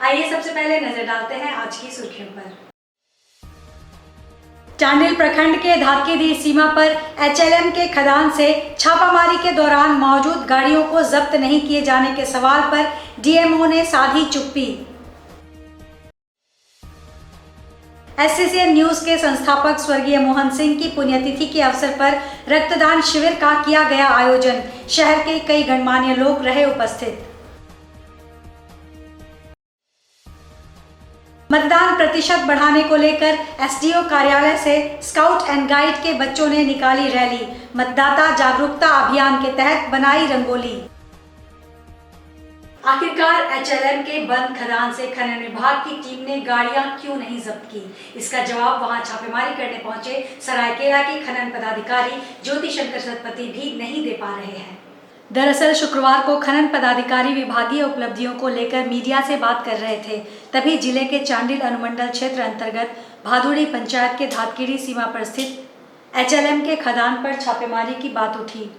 आइए सबसे पहले नजर डालते हैं आज की सुर्खियों पर। चांडिल प्रखंड के धातकीडीह सीमा पर एचएलएम के खदान से छापामारी के दौरान मौजूद गाड़ियों को जब्त नहीं किए जाने के सवाल पर डीएमओ ने साधी चुप्पी। एससीसीएन न्यूज के संस्थापक स्वर्गीय मोहन सिंह की पुण्यतिथि के अवसर पर रक्तदान शिविर का किया गया आयोजन। शहर के कई गणमान्य लोग रहे उपस्थित। मतदान प्रतिशत बढ़ाने को लेकर एसडीओ कार्यालय से स्काउट एंड गाइड के बच्चों ने निकाली रैली। मतदाता जागरूकता अभियान के तहत बनाई रंगोली। आखिरकार एचएलएम के बंद खदान से खनन विभाग की टीम ने गाड़ियां क्यों नहीं जब्त की? इसका जवाब वहां छापेमारी करने पहुंचे सरायकेला के खनन पदाधिकारी ज्योति शंकर सतपथी भी नहीं दे पा रहे हैं। दरअसल शुक्रवार को खनन पदाधिकारी विभागीय उपलब्धियों को लेकर मीडिया से बात कर रहे थे, तभी जिले के चांडिल अनुमंडल क्षेत्र अंतर्गत भादुड़ी पंचायत के धातकीडीह सीमा पर स्थित एचएलएम के खदान पर छापेमारी की बात उठी।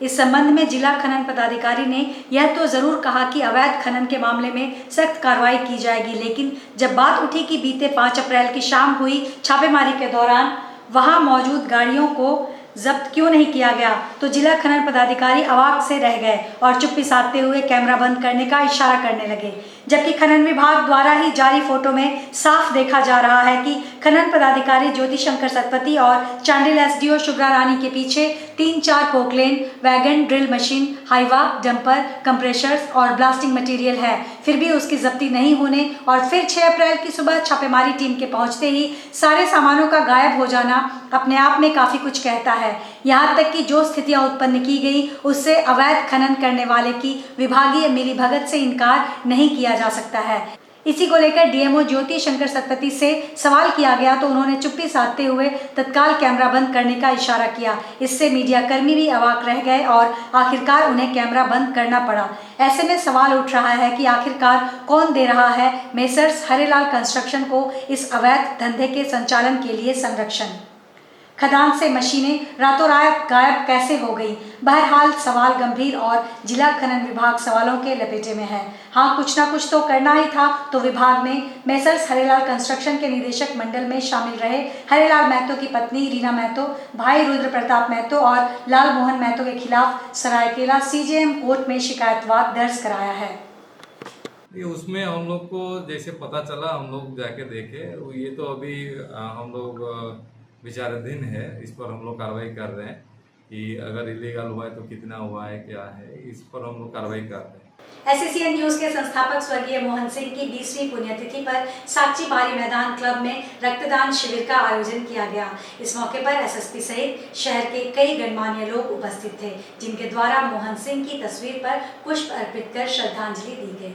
इस संबंध में जिला खनन पदाधिकारी ने यह तो जरूर कहा कि अवैध खनन के मामले में सख्त कार्रवाई की जाएगी, लेकिन जब बात उठी कि बीते 5 अप्रैल की शाम हुई छापेमारी के दौरान वहां मौजूद गाड़ियों को जब्त क्यों नहीं किया गया, तो जिला खनन पदाधिकारी अवाक से रह गए और चुप्पी साधते हुए कैमरा बंद करने का इशारा करने लगे। जबकि खनन विभाग द्वारा ही जारी फोटो में साफ देखा जा रहा है कि खनन पदाधिकारी ज्योति शंकर सतपथी और चांडिल एसडीओ शुभ्रा रानी के पीछे 3-4 Poclain, wagon, drill machine, Hyva, dumper, compressors और ब्लास्टिंग मटेरियल है। फिर भी उसकी जब्ती नहीं होने और फिर 6 अप्रैल की सुबह छापेमारी टीम के पहुंचते ही सारे सामानों का गायब हो जाना अपने आप में काफी कुछ कहता है। यहाँ तक कि जो स्थितियां उत्पन्न की गई उससे अवैध खनन करने वाले की विभागीय मिलीभगत से इनकार नहीं किया जा सकता है। इसी को लेकर डीएमओ ज्योति शंकर सतपथी से सवाल किया गया तो उन्होंने चुप्पी साधते हुए तत्काल कैमरा बंद करने का इशारा किया। इससे मीडियाकर्मी भी अवाक रह गए और आखिरकार उन्हें कैमरा बंद करना पड़ा। ऐसे में सवाल उठ रहा है कि आखिरकार कौन दे रहा है मेसर्स हरेलाल कंस्ट्रक्शन को इस अवैध धंधे के संचालन के लिए संरक्षण? खदान से मशीनें रातों रात गायब कैसे हो गई? बहरहाल सवाल गंभीर और जिला खनन विभाग सवालों के लपेटे में है। हाँ, कुछ ना कुछ तो करना ही था, तो विभाग ने मेसर्स हरेलाल कंस्ट्रक्शन के निदेशक मंडल में शामिल रहे हरेलाल महतो की पत्नी रीना महतो, भाई रुद्र प्रताप महतो और लाल मोहन महतो के खिलाफ सरायकेला सीजेएम कोर्ट में शिकायतवाद दर्ज कराया है। उसमें हम लोग को जैसे पता चला, हम लोग जाके देखे, ये तो अभी हम लोग विचाराधीन है। इस पर हम लोग कार्रवाई कर रहे हैं कि अगर इलीगल हुआ है तो कितना हुआ है, क्या है, इस पर हम लोग कार्रवाई कर रहे हैं। एससीसीएन न्यूज के संस्थापक स्वर्गीय मोहन सिंह की 20वीं पुण्यतिथि पर साक्षी बारी मैदान क्लब में रक्तदान शिविर का आयोजन किया गया। इस मौके पर एसएसपी सहित शहर के कई गणमान्य लोग उपस्थित थे, जिनके द्वारा मोहन सिंह की तस्वीर पर पुष्प अर्पित कर श्रद्धांजलि दी गई।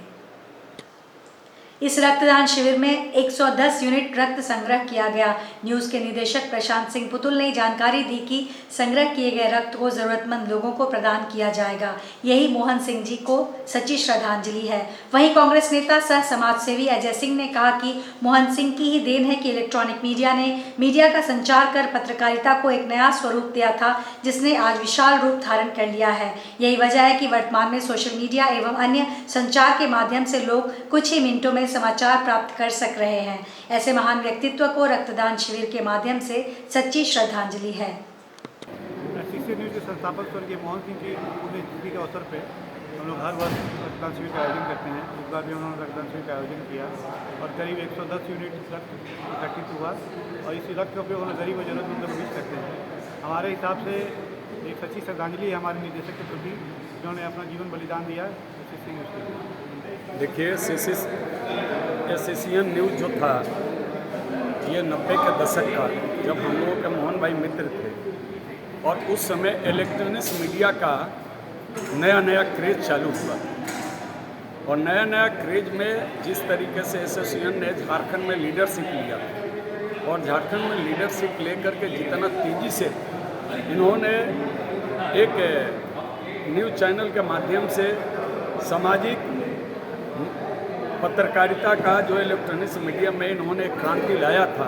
इस रक्तदान शिविर में 110 यूनिट रक्त संग्रह किया गया। न्यूज के निदेशक प्रशांत सिंह पुतुल ने जानकारी दी कि संग्रह किए गए रक्त को जरूरतमंद लोगों को प्रदान किया जाएगा। यही मोहन सिंह जी को सच्ची श्रद्धांजलि है। वहीं कांग्रेस नेता सह समाज सेवी अजय सिंह ने कहा कि मोहन सिंह की ही देन है कि इलेक्ट्रॉनिक मीडिया ने मीडिया का संचार कर पत्रकारिता को एक नया स्वरूप दिया था, जिसने आज विशाल रूप धारण कर लिया है। यही वजह है कि वर्तमान में सोशल मीडिया एवं अन्य संचार के माध्यम से लोग कुछ ही मिनटों में समाचार प्राप्त कर सक रहे हैं। ऐसे महान व्यक्तित्व को रक्तदान शिविर के माध्यम से सच्ची श्रद्धांजलि है। एससीसीएन न्यूज के संस्थापक स्वर्गीय मोहन सिंह की पुण्यतिथि के अवसर पर हम लोग हर वर्ष रक्तदान शिविर का आयोजन करते हैं। इस बार भी उन्होंने रक्तदान शिविर का आयोजन किया और करीब 110 यूनिट रक्त एकत्रित हुआ और इस रक्त का उपयोग हम गरीब और जरूरतमंद लोग भी करते हैं। हमारे हिसाब से एक सच्ची श्रद्धांजलि है हमारे निदेशक के प्रति, जिन्होंने अपना जीवन बलिदान दिया एससीसीएन न्यूज के लिए। देखिए, एससीसीएन न्यूज़ जो था ये 90 के दशक का, जब हम लोगों के मोहन भाई मित्र थे और उस समय इलेक्ट्रॉनिक्स मीडिया का नया नया क्रेज चालू हुआ और नया नया क्रेज में जिस तरीके से एसोसिएशन ने झारखंड में लीडरशिप लिया और झारखंड में लीडरशिप लेकर के जितना तेज़ी से इन्होंने एक न्यूज़ चैनल के माध्यम से सामाजिक पत्रकारिता का जो इलेक्ट्रॉनिक्स मीडिया में इन्होंने क्रांति लाया था,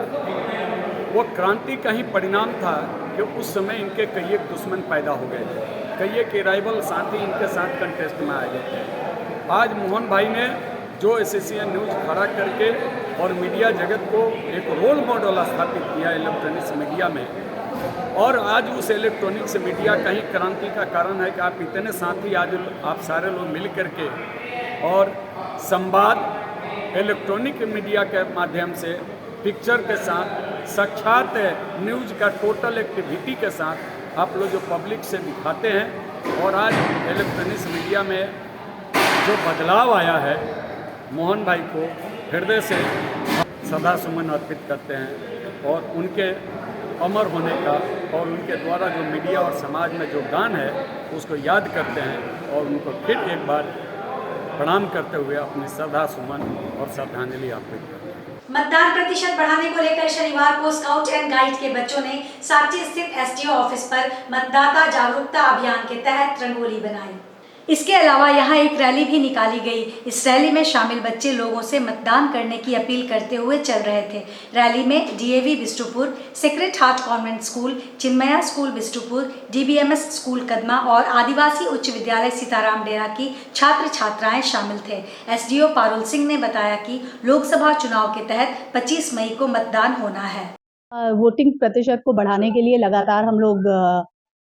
वो क्रांति का ही परिणाम था कि उस समय इनके कई एक दुश्मन पैदा हो गए थे, कई एक राइवल साथी इनके साथ कंटेस्ट में आ गए थे। आज मोहन भाई ने जो एसोसिएशन न्यूज़ खड़ा करके और मीडिया जगत को एक रोल मॉडल स्थापित किया इलेक्ट्रॉनिक्स मीडिया में। और आज उस इलेक्ट्रॉनिक्स मीडिया का ही क्रांति का कारण है कि आप इतने साथी आज आप सारे लोग मिल करके और संवाद इलेक्ट्रॉनिक मीडिया के माध्यम से पिक्चर के साथ साक्षात न्यूज़ का टोटल एक्टिविटी के साथ आप लोग जो पब्लिक से दिखाते हैं। और आज इलेक्ट्रॉनिक्स मीडिया में जो बदलाव आया है, मोहन भाई को हृदय से सदा सुमन अर्पित करते हैं और उनके अमर होने का और उनके द्वारा जो मीडिया और समाज में जो दान है उसको याद करते हैं और उनको फिर एक बार प्रणाम करते हुए अपनी श्रद्धा सुमन और श्रद्धांजलि अर्पित करते हैं। मतदान प्रतिशत बढ़ाने को लेकर शनिवार को स्काउट एंड गाइड के बच्चों ने साची स्थित एसडीओ ऑफिस पर मतदाता जागरूकता अभियान के तहत रंगोली बनाई। इसके अलावा यहां एक रैली भी निकाली गई। इस रैली में शामिल बच्चे लोगों से मतदान करने की अपील करते हुए चल रहे थे। रैली में DAV Bistupur, sacred heart convent school, Chinmaya school Bistupur, DBMS school Kadma और आदिवासी उच्च विद्यालय सीताराम डेरा की छात्र छात्राएं शामिल थे। एसडीओ पारुल सिंह ने बताया कि लोकसभा चुनाव के तहत 25 मई को मतदान होना है। वोटिंग प्रतिशत को बढ़ाने के लिए लगातार हम लोग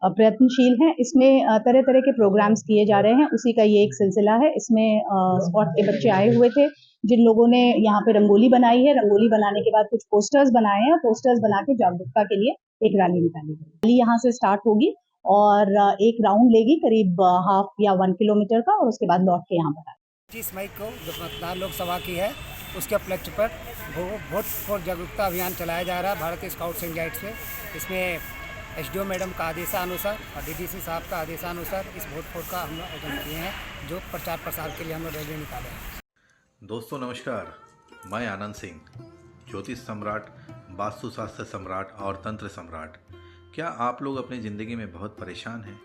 प्रयत्नशील हैं। इसमें तरह तरह के प्रोग्राम्स किए जा रहे हैं, उसी का ये एक सिलसिला है। इसमें स्कॉट के बच्चे आए हुए थे जिन लोगों ने यहाँ पे रंगोली बनाई है। रंगोली बनाने के बाद कुछ पोस्टर्स बनाए हैं। पोस्टर्स बना के जागरूकता के लिए एक रैली निकाली गई। रैली यहाँ से स्टार्ट होगी और एक राउंड लेगी करीब हाफ या 1 किलोमीटर का और उसके बाद लौट के यहाँ पर 25 मई को जो मतदान लोकसभा की है उसके उपलक्ष्य पर वोट फॉर जागरूकता अभियान चलाया जा रहा है भारतीय स्काउट्स एंड गाइड्स से। इसमें एसडीओ मैडम का आदेशानुसार और डीडीसी साहब का आदेशानुसार इस वोट फॉर का हम लोग आयोजन किए हैं, जो प्रचार प्रसार के लिए हम लोग रैली निकाले हैं। दोस्तों नमस्कार, मैं आनंद सिंह, ज्योतिष सम्राट, वास्तुशास्त्र सम्राट और तंत्र सम्राट। क्या आप लोग अपनी ज़िंदगी में बहुत परेशान हैं?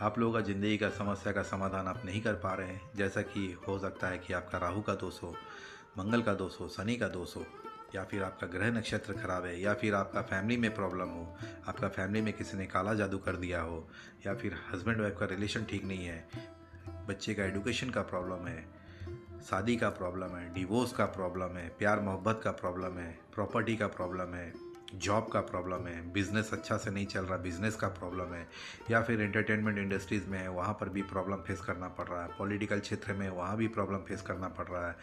आप लोगों का ज़िंदगी का समस्या का समाधान आप नहीं कर पा रहे हैं। जैसा कि हो सकता है कि आपका राहु का दोष हो, मंगल का दोष हो, शनि का दोष हो, या फिर आपका ग्रह नक्षत्र खराब है, या फिर आपका फैमिली में प्रॉब्लम हो, आपका फैमिली में किसी ने काला जादू कर दिया हो, या फिर हस्बैंड वाइफ का रिलेशन ठीक नहीं है, बच्चे का एजुकेशन का प्रॉब्लम है, शादी का प्रॉब्लम है, डिवोर्स का प्रॉब्लम है, प्यार मोहब्बत का प्रॉब्लम है, प्रॉपर्टी का प्रॉब्लम है, जॉब का प्रॉब्लम है, बिज़नेस अच्छा से नहीं चल रहा, बिज़नेस का प्रॉब्लम है, या फिर एंटरटेनमेंट इंडस्ट्रीज़ में है वहाँ पर भी प्रॉब्लम फेस करना पड़ रहा है, पॉलिटिकल क्षेत्र में वहाँ भी प्रॉब्लम फेस करना पड़ रहा है,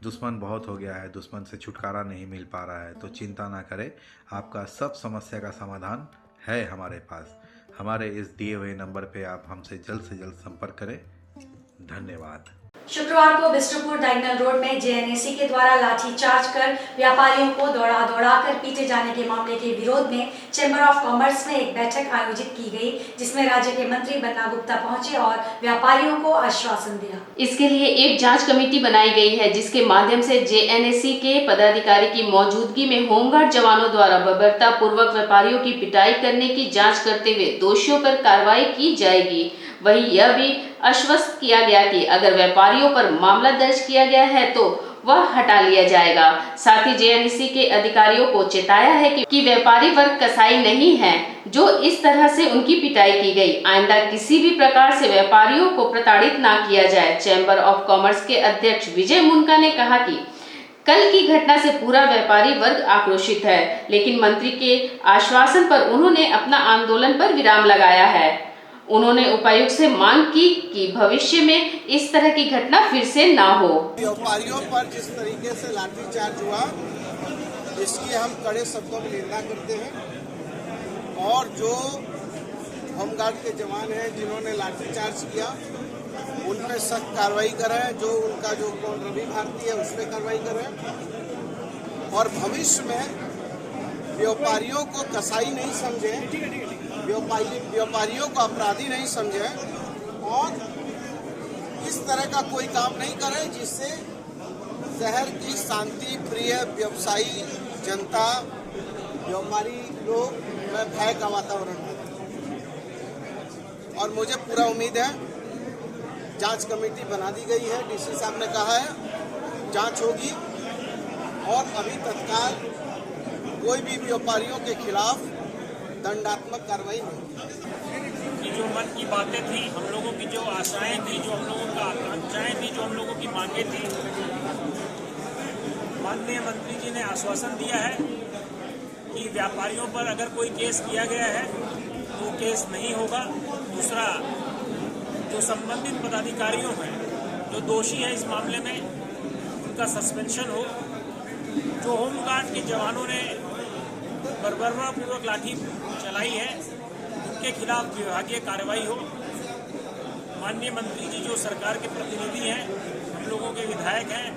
दुश्मन बहुत हो गया है, दुश्मन से छुटकारा नहीं मिल पा रहा है, तो चिंता ना करें, आपका सब समस्या का समाधान है हमारे पास। हमारे इस दिए हुए नंबर पर आप हमसे जल्द से जल्द संपर्क करें। धन्यवाद। शुक्रवार को बिष्टुपुर डायगनल रोड में जेएनएसी के द्वारा लाठीचार्ज कर व्यापारियों को दौड़ा-दौड़ाकर पीटे जाने के मामले के विरोध में चैम्बर ऑफ कॉमर्स में एक बैठक आयोजित की गई, जिसमें राज्य के मंत्री बन्ना गुप्ता पहुंचे और व्यापारियों को आश्वासन दिया। इसके लिए एक जांच कमेटी बनाई गई है, जिसके माध्यम से जेएनएसी के पदाधिकारी की मौजूदगी में होमगार्ड जवानों द्वारा बर्बरता पूर्वक व्यापारियों की पिटाई करने की जाँच करते हुए दोषियों पर कार्रवाई की जाएगी। वहीं यह भी आश्वस्त किया गया कि अगर व्यापारियों पर मामला दर्ज किया गया है तो वह हटा लिया जाएगा। साथ ही जेएनएसी के अधिकारियों को चेताया है कि व्यापारी वर्ग कसाई नहीं है जो इस तरह से उनकी पिटाई की गई। आइंदा किसी भी प्रकार से व्यापारियों को प्रताड़ित ना किया जाए। चैम्बर ऑफ कॉमर्स के अध्यक्ष विजय मुनका ने कहा कि कल की घटना से पूरा व्यापारी वर्ग आक्रोशित है, लेकिन मंत्री के आश्वासन पर उन्होंने अपना आंदोलन पर विराम लगाया है। उन्होंने उपायुक्त से मांग की कि भविष्य में इस तरह की घटना फिर से ना हो। व्यापारियों पर जिस तरीके से लाठीचार्ज हुआ, इसकी हम कड़े शब्दों में निंदा करते हैं और जो होमगार्ड के जवान हैं जिन्होंने लाठीचार्ज किया उन पर सख्त कार्रवाई करें। जो उनका जो कौन रवि भारती है उस पर कार्रवाई करें और भविष्य में व्यापारियों को कसाई नहीं समझें, व्यापारियों को अपराधी नहीं समझें और इस तरह का कोई काम नहीं करें जिससे शहर की शांति प्रिय व्यवसायी जनता, व्यापारी लोग में भय का वातावरण है। और मुझे पूरा उम्मीद है, जांच कमेटी बना दी गई है, डीसी साहब ने कहा है जांच होगी और अभी तत्काल कोई भी व्यापारियों के खिलाफ दंडात्मक कार्रवाई नहीं। जो मन की बातें थी, हम लोगों की जो आशाएं थी, जो हम लोगों का आकांक्षाएं थी, जो हम लोगों की मांगे थी, माननीय मंत्री जी ने आश्वासन दिया है कि व्यापारियों पर अगर कोई केस किया गया है तो केस नहीं होगा। दूसरा, जो संबंधित पदाधिकारियों हैं जो दोषी हैं इस मामले में, उनका सस्पेंशन हो। जो होमगार्ड के जवानों ने बर्बरतापूर्वक लाठी चलाई है, उनके खिलाफ विभागीय कार्रवाई हो। माननीय मंत्री जी जो सरकार के प्रतिनिधि हैं, हम लोगों के विधायक हैं,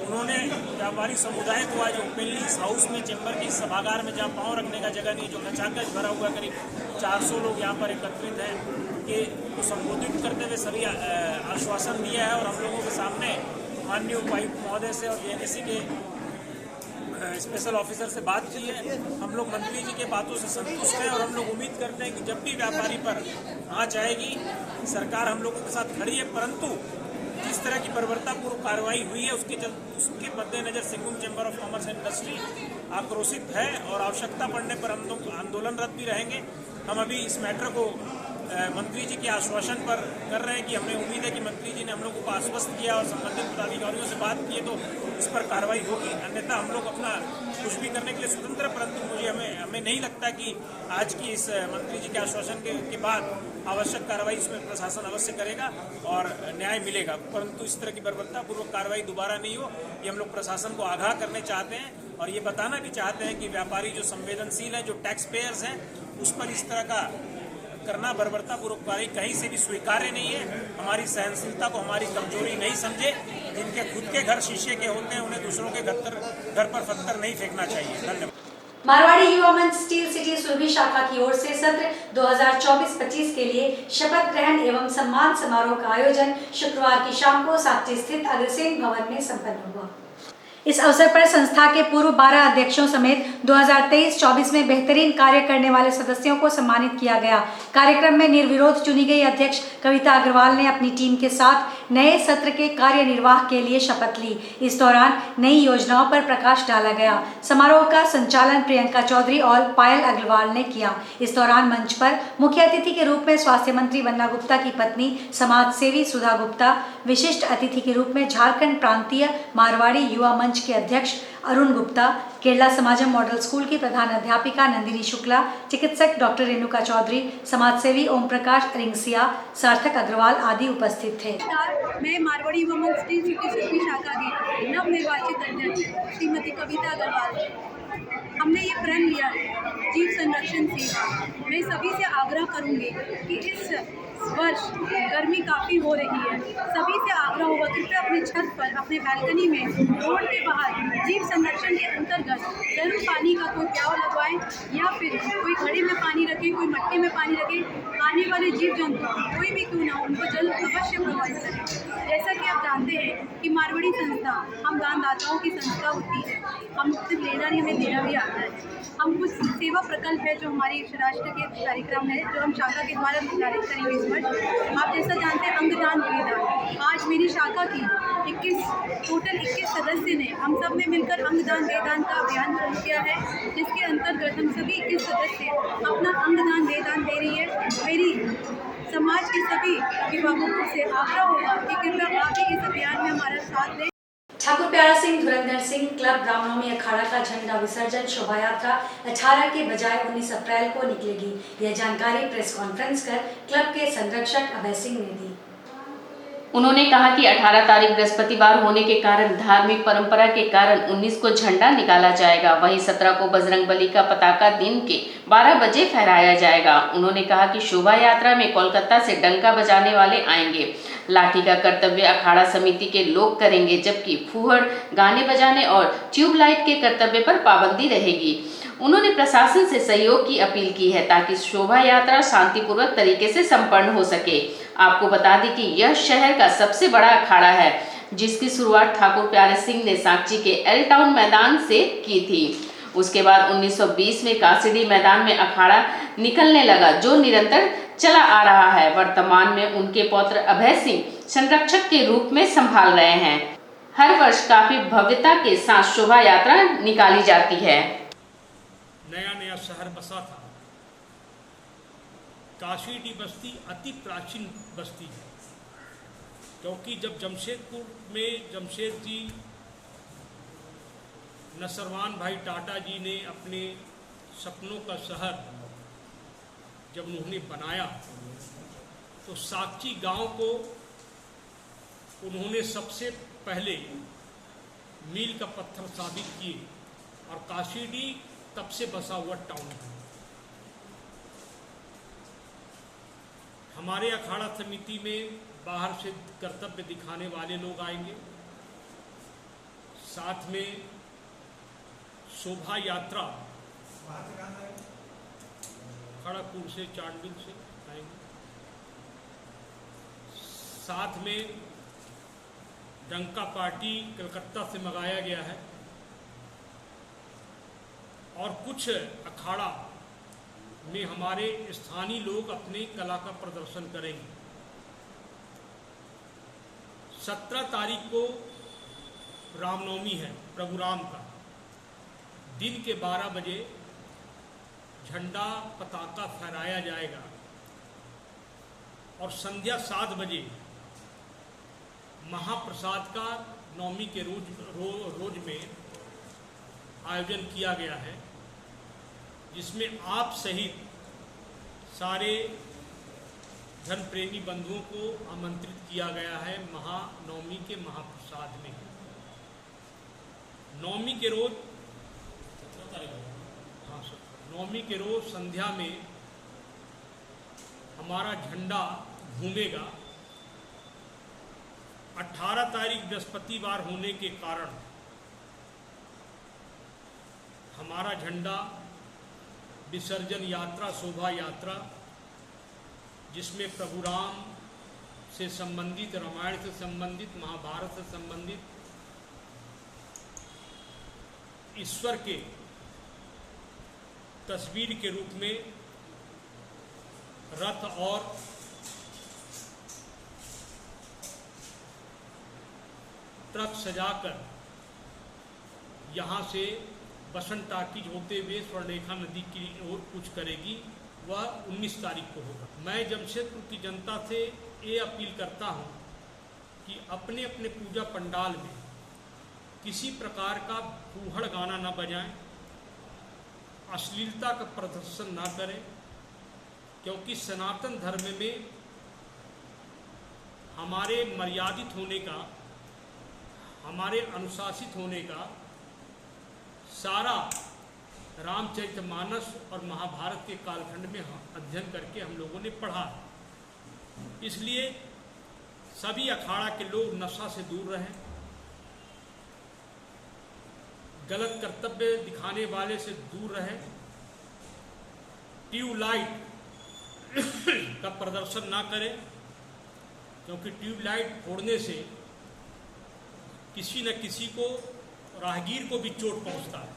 उन्होंने व्यापारी समुदाय को आज ओपनली इस हाउस में, चैम्बर के सभागार में जहाँ पाँव रखने का जगह नहीं, जो खचाखच भरा हुआ, करीब 400 लोग यहाँ पर एकत्रित हैं, कि को संबोधित करते हुए सभी आश्वासन दिया है। और हम लोगों के सामने माननीय उपायुक्त महोदय से और जेएनएसी के स्पेशल ऑफिसर से बात की है। हम लोग मंत्री जी के बातों से संतुष्ट हैं और हम लोग उम्मीद करते हैं कि जब भी व्यापारी पर आँच आएगी, सरकार हम लोगों के साथ खड़ी है। परंतु जिस तरह की बर्बरतापूर्वक कार्रवाई हुई है उसके मद्देनजर Singhbhum chamber of commerce and industry आक्रोशित है और आवश्यकता पड़ने पर हम लोग आंदोलनरत भी रहेंगे। हम अभी इस मैटर को मंत्री जी के आश्वासन पर कर रहे हैं कि हमें उम्मीद है कि मंत्री जी ने हम लोगों को आश्वस्त किया और संबंधित पदाधिकारियों से बात की है तो इस पर कार्रवाई होगी। अन्यथा हम लोग अपना कुछ भी करने के लिए स्वतंत्र, परंतु हमें नहीं लगता कि आज की इस मंत्री जी के आश्वासन के बाद आवश्यक कार्रवाई इसमें प्रशासन अवश्य करेगा और न्याय मिलेगा। परंतु इस तरह की बर्बरतापूर्वक कार्रवाई दोबारा नहीं हो, ये हम लोग प्रशासन को आगाह करने चाहते हैं और ये बताना भी चाहते हैं कि व्यापारी जो संवेदनशील हैं, जो टैक्स पेयर्स हैं, उस पर इस तरह का करना बर्बरतापूर्वक कार्रवाई कहीं से भी स्वीकार्य नहीं है। हमारी सहनशीलता को हमारी कमजोरी नहीं समझे। जिनके खुद के घर शीशे के होते हैं, उन्हें दूसरों के घर पर पत्थर नहीं फेंकना चाहिए। धन्यवाद। मारवाड़ी युवा मंच स्टील सिटी सुरभि शाखा की ओर से सत्र 2024-25 के लिए शपथ ग्रहण एवं सम्मान समारोह का आयोजन शुक्रवार की शाम को साकची स्थित अग्रसेन भवन में संपन्न हुआ। इस अवसर पर संस्था के पूर्व 12 अध्यक्षों समेत 2023-24 में बेहतरीन कार्य करने वाले सदस्यों को सम्मानित किया गया। कार्यक्रम में निर्विरोध चुनी गई अध्यक्ष कविता अग्रवाल ने अपनी टीम के साथ नए सत्र के कार्य निर्वाह के लिए शपथ ली। इस दौरान नई योजनाओं पर प्रकाश डाला गया। समारोह का संचालन प्रियंका चौधरी और पायल अग्रवाल ने किया। इस दौरान मंच पर मुख्य अतिथि के रूप में स्वास्थ्य मंत्री वन्ना गुप्ता की पत्नी समाज सेवी सुधा गुप्ता, विशिष्ट अतिथि के रूप में झारखंड प्रांतीय मारवाड़ी युवा मंच के अध्यक्ष अरुण गुप्ता, केरला समाजम मॉडल स्कूल की प्रधान अध्यापिका नंदिनी शुक्ला, चिकित्सक डॉक्टर रेणुका चौधरी, समाजसेवी ओम प्रकाश रिंगसिया, सार्थक अग्रवाल आदि उपस्थित थे। मैं मारवाड़ी युवा मंच स्टील सिटी सुरभि शाखा की नवनिर्वाचित अध्यक्ष श्रीमती कविता अग्रवाल। हमने ये प्रण लिया है जीव संरक्षण सेवा। मैं सभी से आग्रह करूंगी कि इस वर्ष गर्मी काफ़ी हो रही है, सभी से आग्रह होगा कृपया अपनी छत पर, अपने बालकनी में, रोड के बाहर जीव संरक्षण के अंतर्गत जरूर पानी का कोई प्याव लगवाएं या फिर कोई घड़े में पानी रखें, कोई मट्टी में पानी रखें। आने वाले जीव जंतु कोई भी क्यों ना हो, उनको जल अवश्य प्रोवाइड करें। जैसा कि आप जानते हैं कि मारवाड़ी संस्था हम दानदाताओं की संस्था होती है। हम सिर्फ लेना नहीं, हमें देना भी आता है। हम कुछ सेवा प्रकल्प है जो हमारी राष्ट्र के कार्यक्रम है जो हम शाखा के द्वारा निर्धारित करेंगे इस वर्ष। आप जैसा जानते हैं अंगदान वेदान, आज मेरी शाखा की 21 सदस्य ने हम सब ने मिलकर अंगदान वेदान का अभियान शुरू किया है, जिसके अंतर्गत हम सभी 21 सदस्य अपना अंगदान वेदान दे रही है। मेरी समाज के सभी अभिभावकों से आग्रह होगा कि कृपया आप भी इस अभियान में हमारा साथ दें। ठाकुर प्यारा सिंह धुरंधर सिंह क्लब रामनवमी अखाड़ा का झंडा विसर्जन शोभा यात्रा 18 के बजाय 19 अप्रैल को निकलेगी। यह जानकारी प्रेस कॉन्फ्रेंस कर क्लब के संरक्षक अभय सिंह ने दी। उन्होंने कहा कि 18 तारीख बृहस्पतिवार होने के कारण धार्मिक परंपरा के कारण 19 को झंडा निकाला जाएगा, वहीं 17 को बजरंगबली का पताका दिन के 12 बजे फहराया जाएगा। उन्होंने कहा कि शोभा यात्रा में कोलकाता से डंका बजाने वाले आएंगे। लाठी का कर्तव्य अखाड़ा समिति के लोग करेंगे, जबकि फूहड़, गाने बजाने और ट्यूबलाइट के कर्तव्य पर पाबंदी रहेगी। उन्होंने प्रशासन से सहयोग की अपील की है ताकि शोभा यात्रा शांतिपूर्वक तरीके से संपन्न हो सके। आपको बता दें कि यह शहर का सबसे बड़ा अखाड़ा है, जिसकी शुरुआत ठाकुर प्यारे सिंह ने साकची के एल टाउन मैदान से की थी। उसके बाद 1920 में कासिडी मैदान में अखाड़ा निकलने लगा, जो निरंतर चला आ रहा है। वर्तमान में उनके पौत्र अभय सिंह संरक्षक के रूप में संभाल रहे हैं। हर वर्ष काफी भव्यता के साथ शोभा यात्रा निकाली जाती है। नया नया शहर बसा था, काशीडी बस्ती अति प्राचीन बस्ती है, क्योंकि जब जमशेदपुर में जमशेद जी नसरवान भाई टाटा जी ने अपने सपनों का शहर जब उन्होंने बनाया तो साक्षी गांव को उन्होंने सबसे पहले मील का पत्थर साबित किए और काशीडी तब से बसा हुआ टाउन है। हमारे अखाड़ा समिति में बाहर से कर्तव्य दिखाने वाले लोग आएंगे, साथ में शोभा यात्रा खड़गपुर से चांडिल से आएंगे, साथ में डंका पार्टी कलकत्ता से मंगाया गया है और कुछ अखाड़ा में हमारे स्थानीय लोग अपनी कला का प्रदर्शन करेंगे। 17 तारीख को रामनवमी है प्रभु राम का। दिन के 12 बजे झंडा पताका फहराया जाएगा और संध्या 7 बजे महाप्रसाद का नवमी के रोज में आयोजन किया गया है, जिसमें आप सहित सारे धन प्रेमी बंधुओं को आमंत्रित किया गया है। महानवमी के महाप्रसाद में नवमी के रोज नवमी के रोज संध्या में हमारा झंडा घूमेगा। 18 तारीख बृहस्पतिवार होने के कारण हमारा झंडा विसर्जन यात्रा शोभा यात्रा, जिसमें प्रभु राम से संबंधित, रामायण से संबंधित, महाभारत से संबंधित ईश्वर के तस्वीर के रूप में रथ और ट्रक सजाकर यहाँ से बसंत टाकीज होते हुए स्वर्णरेखा नदी की ओर कूच करेगी। वह 19 तारीख को होगा। मैं जमशेदपुर की जनता से ये अपील करता हूँ कि अपने अपने पूजा पंडाल में किसी प्रकार का फूहड़ गाना न बजाएं, अश्लीलता का प्रदर्शन न करें, क्योंकि सनातन धर्म में हमारे मर्यादित होने का, हमारे अनुशासित होने का सारा रामचरितमानस और महाभारत के कालखंड में अध्ययन करके हम लोगों ने पढ़ा। इसलिए सभी अखाड़ा के लोग नशा से दूर रहें, गलत कर्तव्य दिखाने वाले से दूर रहें, ट्यूबलाइट का प्रदर्शन ना करें, क्योंकि ट्यूबलाइट फोड़ने से किसी न किसी को, राहगीर को भी चोट पहुंचता है।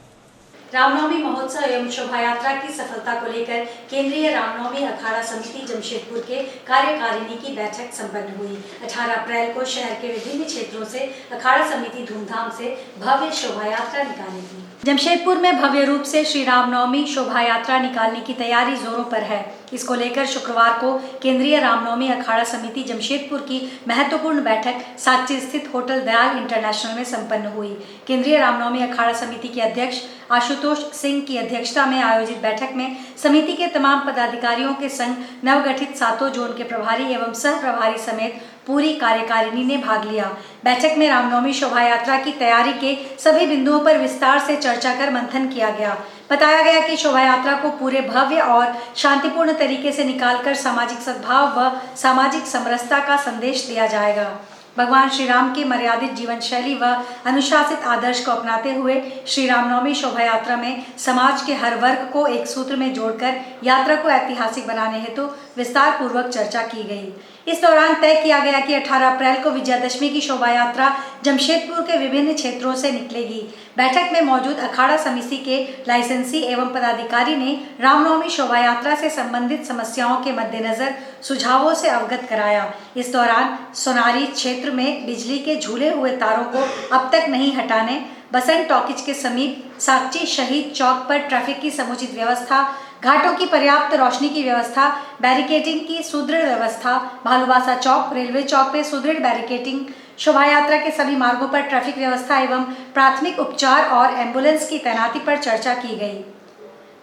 रामनवमी महोत्सव एवं शोभा यात्रा की सफलता को लेकर केंद्रीय रामनवमी अखाड़ा समिति जमशेदपुर के कार्यकारिणी की बैठक संपन्न हुई। 18 अप्रैल को शहर के विभिन्न क्षेत्रों से अखाड़ा समिति धूमधाम से भव्य शोभा यात्रा निकालेगी। जमशेदपुर में भव्य रूप से श्री रामनवमी शोभा यात्रा निकालने की तैयारी जोरों पर है। इसको लेकर शुक्रवार को केंद्रीय रामनवमी अखाड़ा समिति जमशेदपुर की महत्वपूर्ण बैठक सांची स्थित होटल दयाल इंटरनेशनल में संपन्न हुई। केंद्रीय रामनवमी अखाड़ा समिति के अध्यक्ष आशुतोष सिंह की अध्यक्षता में आयोजित बैठक में समिति के तमाम पदाधिकारियों के संग नवगठित 7 जोन के प्रभारी एवं सह प्रभारी समेत पूरी कार्यकारिणी ने भाग लिया। बैठक में रामनवमी शोभा यात्रा की तैयारी के सभी बिंदुओं पर विस्तार से चर्चा कर मंथन किया गया। बताया गया कि शोभा यात्रा को पूरे भव्य और शांतिपूर्ण तरीके से निकालकर सामाजिक सद्भाव व सामाजिक समरसता का संदेश दिया जाएगा। भगवान श्री राम की मर्यादित जीवन शैली व अनुशासित आदर्श को अपनाते हुए श्री रामनवमी शोभा यात्रा में समाज के हर वर्ग को एक सूत्र में जोड़कर यात्रा को ऐतिहासिक बनाने हेतु विस्तार पूर्वक चर्चा की गई। इस दौरान तय किया गया कि 18 अप्रैल को विजयादशमी की शोभा यात्रा जमशेदपुर के विभिन्न क्षेत्रों से निकलेगी। बैठक में मौजूद अखाड़ा समिति के लाइसेंसी एवं पदाधिकारी ने रामनवमी शोभा यात्रा से संबंधित समस्याओं के मद्देनजर सुझावों से अवगत कराया। इस दौरान सोनारी क्षेत्र में बिजली के झूले हुए तारों को अब तक नहीं हटाने, बसंत टॉकीज के समीप साकची शहीद चौक पर ट्रैफिक की समुचित व्यवस्था, घाटों की पर्याप्त रोशनी की व्यवस्था, बैरिकेडिंग की सुदृढ़ व्यवस्था, भालूबासा चौक, रेलवे चौक पे सुदृढ़ बैरिकेडिंग, शोभा यात्रा के सभी मार्गों पर ट्रैफिक व्यवस्था एवं प्राथमिक उपचार और एम्बुलेंस की तैनाती पर चर्चा की गई।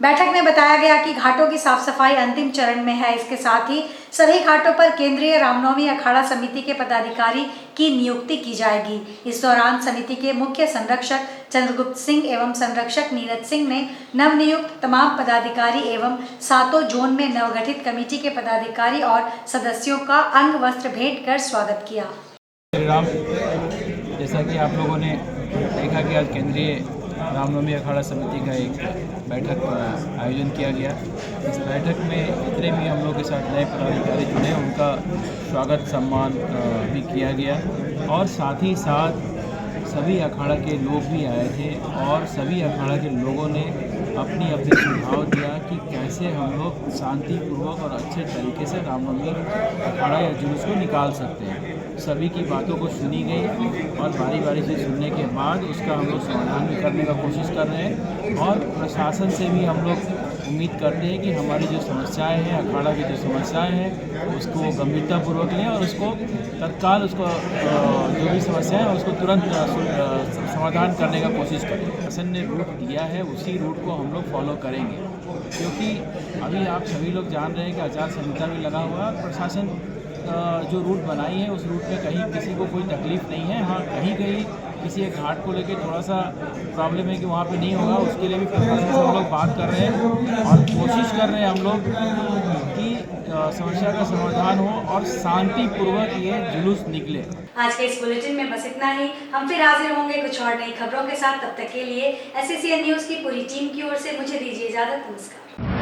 बैठक में बताया गया कि घाटों की साफ सफाई अंतिम चरण में है। इसके साथ ही सभी घाटों पर केंद्रीय रामनवमी अखाड़ा समिति के पदाधिकारी की नियुक्ति की जाएगी। इस दौरान समिति के मुख्य संरक्षक चंद्रगुप्त सिंह एवं संरक्षक नीरज सिंह ने नवनियुक्त तमाम पदाधिकारी एवं सातों जोन में नवगठित कमेटी के पदाधिकारी और सदस्यों का अंग वस्त्र भेंट कर स्वागत किया। जैसा कि आप लोगों ने देखा कि आज केंद्रीय रामनवमी अखाड़ा समिति का एक बैठक आयोजन किया गया। इस बैठक में जितने भी हम लोग के साथ नए पदाधिकारी जुड़े उनका स्वागत सम्मान भी किया गया और साथ ही साथ सभी अखाड़ा के लोग भी आए थे और सभी अखाड़ा के लोगों ने अपनी अपनी सुझाव दिया कि कैसे हम लोग शांतिपूर्वक और अच्छे तरीके से रामनवमी अखाड़ा या जुलूस को निकाल सकते हैं। सभी की बातों को सुनी गई और बारी बारी से सुनने के बाद उसका हम लोग समाधान भी करने का कोशिश कर रहे हैं और प्रशासन से भी हम लोग उम्मीद करते हैं कि हमारी जो समस्याएं हैं, अखाड़ा की जो समस्याएं हैं, उसको गंभीरतापूर्वक लें और उसको तत्काल उसको जो भी समस्या है उसको तुरंत समाधान करने का कोशिश करें। प्रशासन ने रूट दिया है, उसी रूट को हम लोग फॉलो करेंगे, क्योंकि अभी आप सभी लोग जान रहे हैं कि आचार संहिता भी लगा हुआ है। प्रशासन जो रूट बनाई है उस रूट में कहीं किसी को कोई तकलीफ नहीं है। हाँ, कहीं कहीं किसी एक घाट को लेकर थोड़ा सा प्रॉब्लम है कि वहाँ पे नहीं होगा, उसके लिए भी प्रशासन से हम लोग बात कर रहे हैं और कोशिश कर रहे हैं हम लोग कि समस्या का समाधान हो और शांतिपूर्वक ये जुलूस निकले। आज के इस बुलेटिन में बस इतना ही। हम फिर हाजिर होंगे कुछ और नई खबरों के साथ। तब तक के लिए SCCN न्यूज़ की पूरी टीम की ओर से मुझे दीजिए इजाजत। नमस्कार।